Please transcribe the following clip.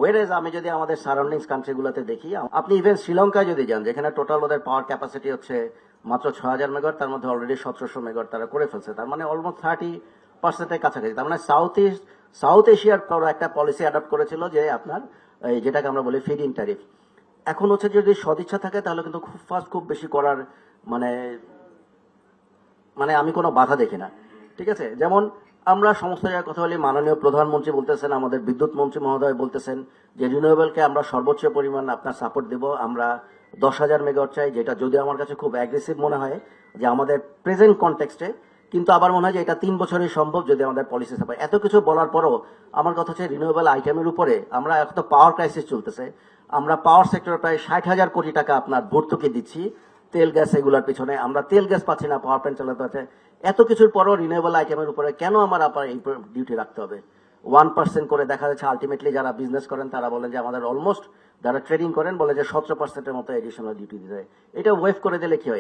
ওয়েরেজ আমি যদি আমাদের সারাউন্ডিংস কান্ট্রিগুলোতে দেখি, আপনি ইভেন শ্রীলঙ্কায় যদি যান, যেখানে টোটাল ওদের পাওয়ার ক্যাপাসিটি হচ্ছে মাত্র 6,000 মেগাওয়াট, তার মধ্যে অলরেডি 1700 মেগাওয়াট তারা করে ফেলছে। তার মানে অলমোস্ট 30% কাছাকাছি। তার মানে সাউথ এশিয়ার একটা পলিসি অ্যাডপ্ট করেছিল যে আপনার যেটাকে আমরা বলি ফিড ইন ট্যারিফ। এখন হচ্ছে যদি সদিচ্ছা থাকে তাহলে কিন্তু খুব ফাস্ট খুব বেশি করার মানে মানে আমি কোনো বাধা দেখি না। ঠিক আছে, যেমন আমরা সমস্ত জায়গায় কথা বলি, মাননীয় প্রধানমন্ত্রী বলতেছেন, আমাদের বিদ্যুৎ মন্ত্রী মহোদয় বলতেছেন যে রিনিউয়েবলকে আমরা সর্বোচ্চ পরিমাণ আপনার সাপোর্ট দিব, আমরা 10,000 মেগাওয়াট চাই, যেটা যদি আমার কাছে খুব অ্যাগ্রেসিভ মনে হয় যে আমাদের প্রেজেন্ট কনটেক্সটে, কিন্তু আবার মনে হয় যে এটা 3 বছরই সম্ভব যদি আমাদের পলিসি সাপোর্ট। এত কিছু বলার পরও আমার কথা হচ্ছে রিনিউয়েবল আইটেমের উপরে আমরা এখন তো পাওয়ার ক্রাইসিস চলতেছে, আমরা পাওয়ার সেক্টরে প্রায় 60,000 কোটি টাকা আপনার ভর্তুকি দিচ্ছি তেল গ্যাস এগুলোর পিছনে, আমরা তেল গ্যাস পাচ্ছি না, পাওয়ার প্ল্যান্ট চালাতে হচ্ছে। এত কিছুর পরও রিনিউয়েবল আইটেমের উপরে কেন আমার আবার এই ডিউটি রাখতে হবে? 1% করে দেখা যাচ্ছে আলটিমেটলি যারা বিজনেস করেন তারা বলেন যে আমাদের অলমোস্ট, যারা ট্রেডিং করেন বলে যে 17%-এর মতো এডিশনাল ডিউটি দিতে হয়। এটা ওয়েভ করে দিলে কি হয়?